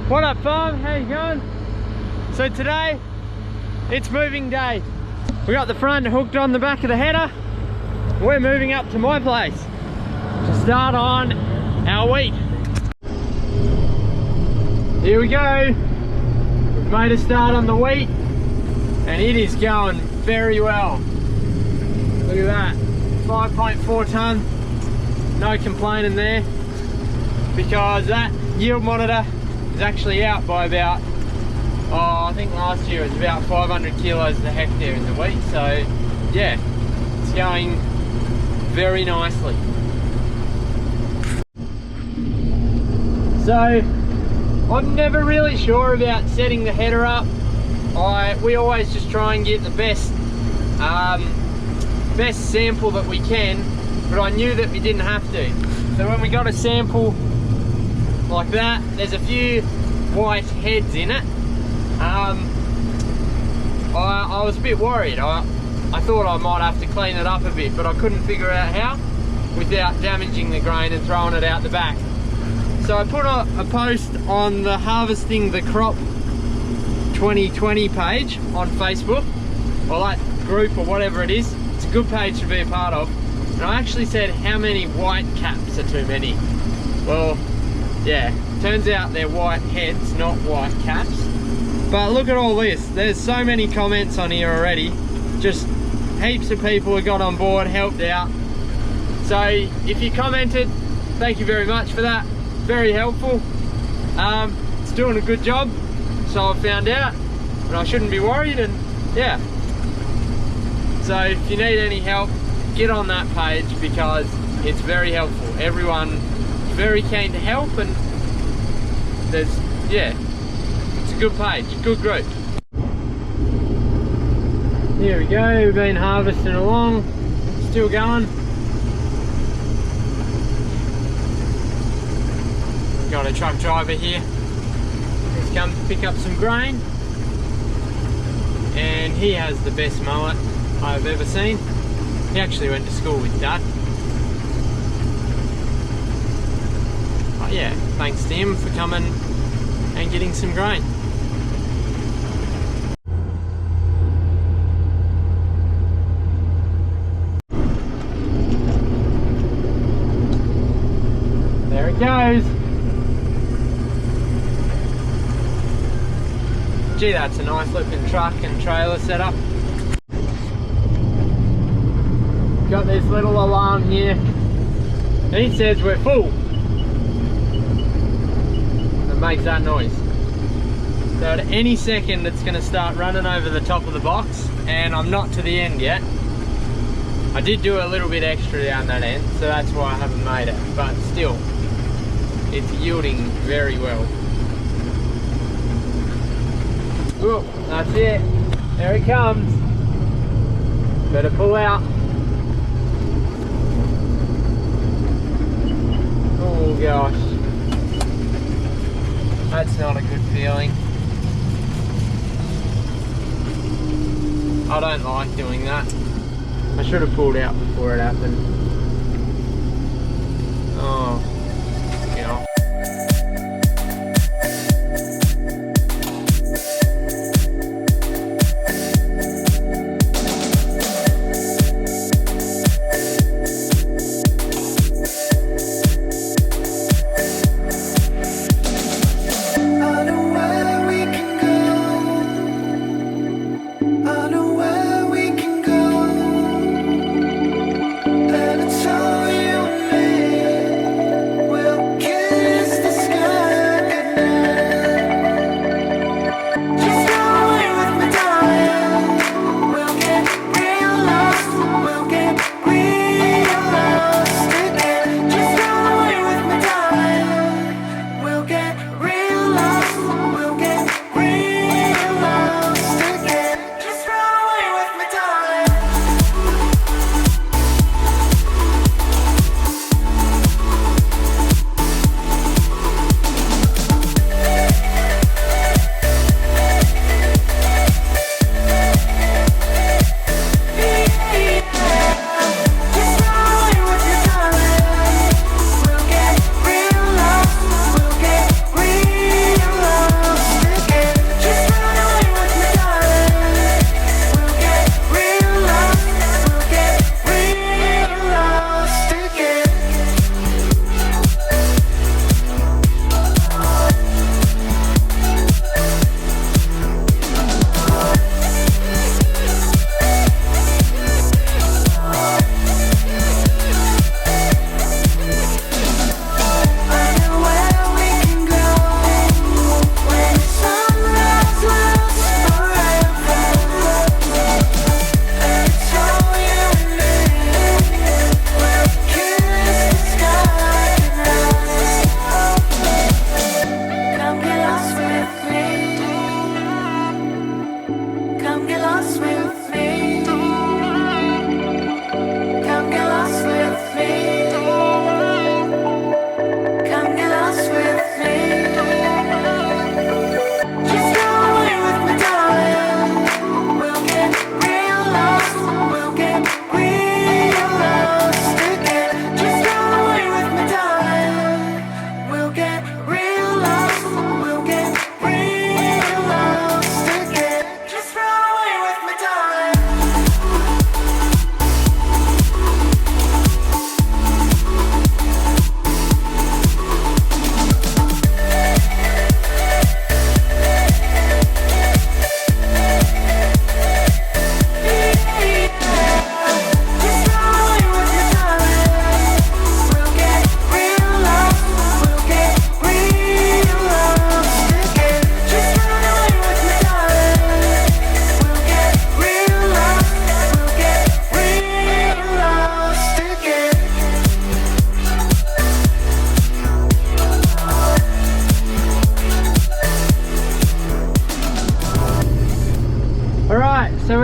What up, farm? How you going? So today, it's moving day. We got the front hooked on the back of the header. We're moving up to my place to start on our wheat. Here we go. We've made a start on the wheat and it is going very well. Look at that, 5.4 tonne. No complaining there, because that yield monitor is actually out by about, I think last year it was about 500 kilos a hectare in the wheat. So yeah, it's going very nicely. So I'm never really sure about setting the header up. We always just try and get the best sample that we can, but I knew that we didn't have to. So when we got a sample like that, there's a few white heads in it. I was a bit worried. I thought I might have to clean it up a bit, but I couldn't figure out how without damaging the grain and throwing it out the back. So I put a post on the Harvesting the Crop 2020 page on Facebook, or that group or whatever it is. It's a good page to be a part of. And I actually said, how many white caps are too many? Well, yeah, turns out they're white heads, not white caps. But look at all this. There's so many comments on here already. Just heaps of people have got on board, helped out. So if you commented, thank you very much for that. Very helpful. It's doing a good job, so I found out, but I shouldn't be worried. And yeah, so if you need any help, get on that page, because it's very helpful. Everyone's very keen to help, and there's, yeah, it's a good page, good group. Here we go, we've been harvesting along, still going. We've got a truck driver here who's come to pick up some grain, and he has the best mullet I've ever seen. He actually went to school with Dad. Oh yeah, thanks to him for coming and getting some grain. There it goes. Gee, that's a nice looking truck and trailer setup. Got this little alarm here, and it says we're full. It makes that noise. So at any second it's going to start running over the top of the box, and I'm not to the end yet. I did do a little bit extra down that end, so that's why I haven't made it, but still, it's yielding very well. Whoa, that's it. There it comes. Better pull out. Oh gosh, that's not a good feeling. I don't like doing that. I should have pulled out before it happened. Oh, yeah.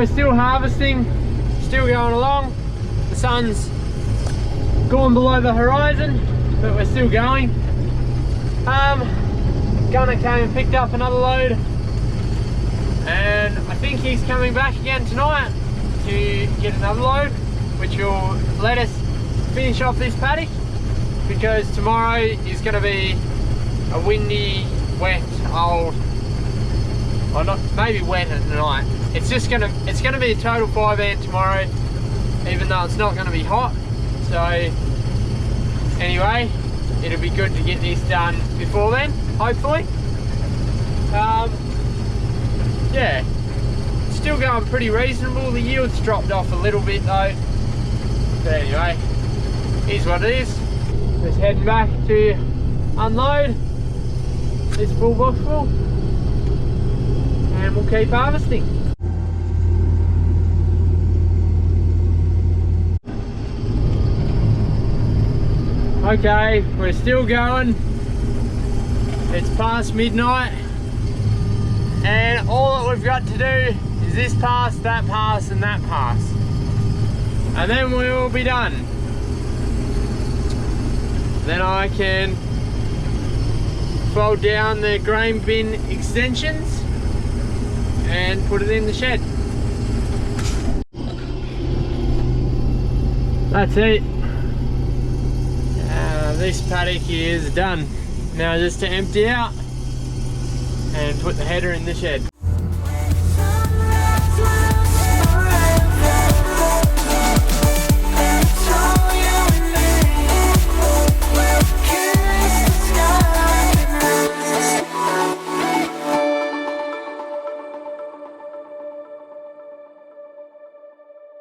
we're still harvesting, still going along. The sun's gone below the horizon, but we're still going. Gunner came and picked up another load, and I think he's coming back again tonight to get another load, which will let us finish off this paddock, because tomorrow is going to be a windy, wet, old, or not, maybe wet at night. It's gonna be a total 5 ant tomorrow, even though it's not going to be hot. So anyway, it'll be good to get this done before then, hopefully. Yeah, still going pretty reasonable. The yield's dropped off a little bit though, but anyway, here's what it is. Just heading back to unload this full box full, and we'll keep harvesting. Okay, we're still going. It's past midnight, and all that we've got to do is this pass, that pass, and that pass, and then we will be done. Then I can fold down the grain bin extensions and put it in the shed. That's it. This paddock is done. Now just to empty out and put the header in the shed.